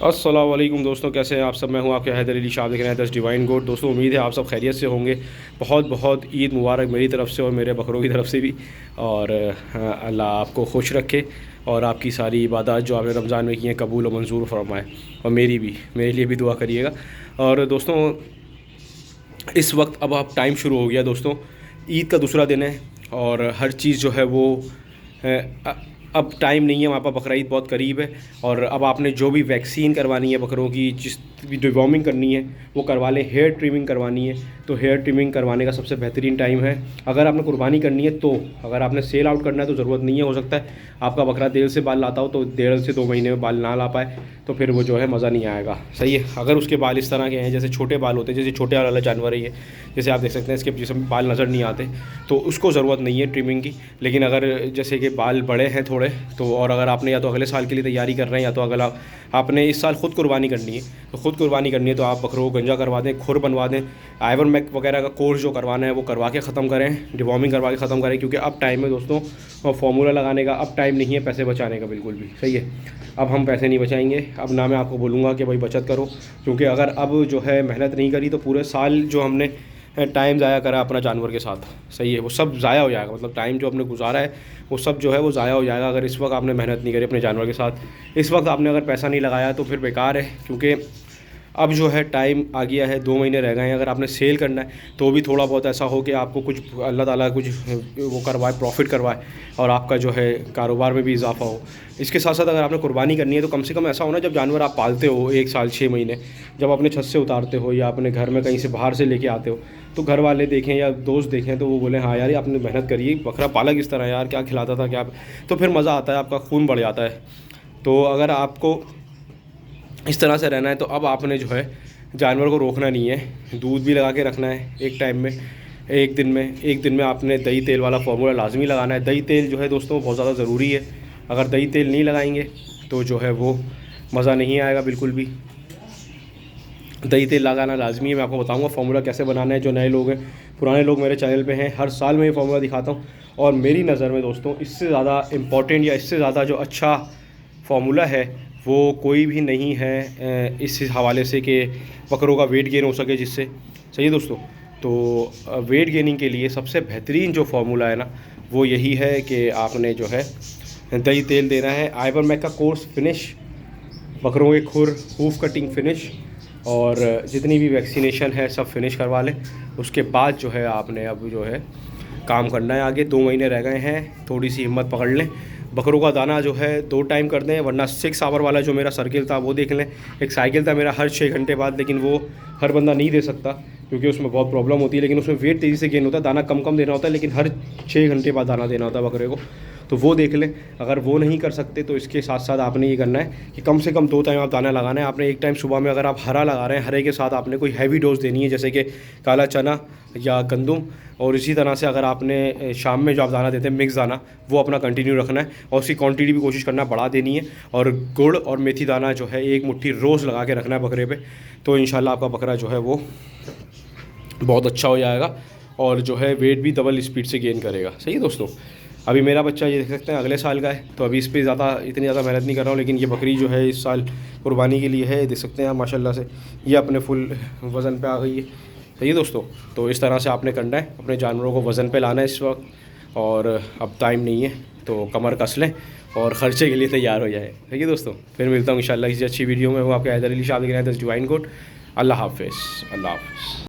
अस्सलाम वालेकुम दोस्तों, कैसे हैं आप सब। मैं हूं आपके हैदर अली शाह, देख रहे हैं 10 डिवाइन गोड। दोस्तों उम्मीद है आप सब खैरियत से होंगे। बहुत बहुत ईद मुबारक मेरी तरफ़ से और मेरे बकरों की तरफ से भी। और अल्लाह आपको खुश रखे और आपकी सारी इबादत जो आपने रमज़ान में की हैं कबूल और मंजूर फरमाए। और मेरे लिए भी दुआ करिएगा। और दोस्तों इस वक्त अब आप टाइम शुरू हो गया दोस्तों, ईद का दूसरा दिन है और हर चीज़ जो है वो अब टाइम नहीं है, हमारे पास बकरा ईद बहुत करीब है। और अब आपने जो भी वैक्सीन करवानी है बकरों की, जिस भी डिवॉर्मिंग करनी है वो करवा लें। हेयर ट्रिमिंग करवानी है तो हेयर ट्रिमिंग करवाने का सबसे बेहतरीन टाइम है। अगर आपने कुर्बानी करनी है तो, अगर आपने सेल आउट करना है तो ज़रूरत नहीं है। हो सकता है आपका बकरा देर से बाल लाता हो तो 1.5 से 2 महीने में बाल ना ला पाए, तो फिर वो जो है मज़ा नहीं आएगा। सही है। अगर उसके बाल इस तरह के हैं जैसे छोटे बाल होते हैं, जैसे छोटे वाला जानवर है ये, जैसे आप देख सकते हैं इसके जिसमें बाल नज़र नहीं आते, तो उसको ज़रूरत नहीं है ट्रिमिंग की। लेकिन अगर जैसे कि बाल बड़े हैं थोड़े, तो और अगर आपने या तो अगले साल के लिए तैयारी कर रहे हैं या तो अगला आपने इस साल ख़ुद कुर्बानी करनी है, तो ख़ुद कुर्बानी करनी है तो आप बकरों को गंजा करवा दें, खुर बनवा दें। आइवर मैक वगैरह का कोर्स जो करवाना है वो करवा के ख़त्म करें, डिवॉर्मिंग करवा के ख़त्म करें, क्योंकि अब टाइम है दोस्तों और फार्मूला लगाने का अब टाइम नहीं है पैसे बचाने का बिल्कुल भी। सही है। अब हम पैसे नहीं बचाएंगे। अब ना मैं आपको बोलूँगा कि भाई बचत करो, क्योंकि अगर अब जो है मेहनत नहीं करी तो पूरे साल जो हमने टाइम ज़ाया करा अपना जानवर के साथ, सही है, वो सब ज़ाया हो जाएगा। मतलब टाइम जो आपने गुजारा है वो सब जो है वो ज़ाया हो जाएगा अगर इस वक्त आपने मेहनत नहीं करी अपने जानवर के साथ। इस वक्त आपने अगर पैसा नहीं लगाया तो फिर बेकार है, क्योंकि अब जो है टाइम आ गया है, 2 महीने रह गए हैं। अगर आपने सेल करना है तो भी थोड़ा बहुत ऐसा हो कि आपको कुछ अल्लाह ताला कुछ वो करवाए, प्रॉफिट करवाए और आपका जो है कारोबार में भी इजाफा हो। इसके साथ साथ अगर आपने कुर्बानी करनी है तो कम से कम ऐसा हो ना, जब जानवर आप पालते हो 1 साल 6 महीने, जब अपने छत से उतारते हो या अपने घर में कहीं से बाहर से लेके आते हो, तो घर वाले देखें या दोस्त देखें तो वो बोले हाँ यार ये आपने मेहनत करी है, बकरा पाला किस तरह यार, क्या खिलाता था क्या, तो फिर मज़ा आता है, आपका खून बढ़ जाता है। तो अगर आपको इस तरह से रहना है तो अब आपने जो है जानवर को रोकना नहीं है, दूध भी लगा के रखना है एक टाइम में, एक दिन में आपने दही तेल वाला फार्मूला लाजमी लगाना है। दही तेल जो है दोस्तों बहुत ज़्यादा ज़रूरी है। अगर दही तेल नहीं लगाएंगे तो जो है वो मज़ा नहीं आएगा बिल्कुल भी। दही तेल लगाना लाजमी है। मैं आपको बताऊंगा फार्मूला कैसे बनाना है। जो नए लोग हैं, पुराने लोग मेरे चैनल पे हैं, हर साल मैं ये फार्मूला दिखाता हूँ। और मेरी नज़र में दोस्तों इससे ज़्यादा इम्पॉर्टेंट या इससे ज़्यादा जो अच्छा फार्मूला है वो कोई भी नहीं है इस हवाले से कि बकरों का वेट गेन हो सके जिससे। सही है दोस्तों। तो वेट गेनिंग के लिए सबसे बेहतरीन जो फार्मूला है ना वो यही है कि आपने जो है दही तेल देना है। आइवर मैक का कोर्स फिनिश, बकरों के खुर हूफ कटिंग फिनिश और जितनी भी वैक्सीनेशन है सब फिनिश करवा लें। उसके बाद जो है आपने अब जो है काम करना है आगे। 2 महीने रह गए हैं, थोड़ी सी हिम्मत पकड़ लें। बकरों का दाना जो है 2 टाइम कर दें, वरना 6 आवर वाला जो मेरा सर्किल था वो देख लें। एक साइकिल था मेरा हर 6 घंटे बाद, लेकिन वो हर बंदा नहीं दे सकता क्योंकि उसमें बहुत प्रॉब्लम होती है, लेकिन उसमें वेट तेज़ी से गेन होता है, दाना कम कम देना होता है, लेकिन हर 6 घंटे बाद दाना देना होता है बकरे को, तो वो देख लें। अगर वो नहीं कर सकते तो इसके साथ साथ आपने ये करना है कि कम से कम 2 टाइम आप दाना लगाना है। आपने एक टाइम सुबह में अगर आप हरा लगा रहे हैं, हरे के साथ आपने कोई हैवी डोज देनी है जैसे कि काला चना या गंदम। और इसी तरह से अगर आपने शाम में जो आप दाना देते हैं मिक्स दाना, वो अपना कंटिन्यू रखना है और उसकी क्वांटिटी भी कोशिश करना बढ़ा देनी है। और गुड़ और मेथी दाना जो है 1 मुट्ठी रोज़ लगा के रखना है बकरे पे, तो इंशाल्लाह आपका बकरा जो है वो बहुत अच्छा हो जाएगा और जो है वेट भी डबल स्पीड से गेन करेगा। सही है दोस्तों। अभी मेरा बच्चा ये देख सकते हैं अगले साल का है, तो अभी इस पर इतनी ज़्यादा मेहनत नहीं कर रहा हूँ, लेकिन ये बकरी जो है इस साल कुर्बानी के लिए है, देख सकते हैं आप माशाल्लाह से ये अपने फुल वज़न पे आ गई है। सही है दोस्तों। तो इस तरह से आपने करना है, अपने जानवरों को वज़न पे लाना है इस वक्त, और अब टाइम नहीं है तो कमर कस लें और ख़र्चे के लिए तैयार हो जाए। ठीक है दोस्तों। फिर मिलता हूँ इंशाल्लाह किसी अच्छी वीडियो में। वो आपके हैदर अली शाह, 10 डिवाइन गोड। अल्लाह हाफ़िज़। अल्लाह हाफ़िज़।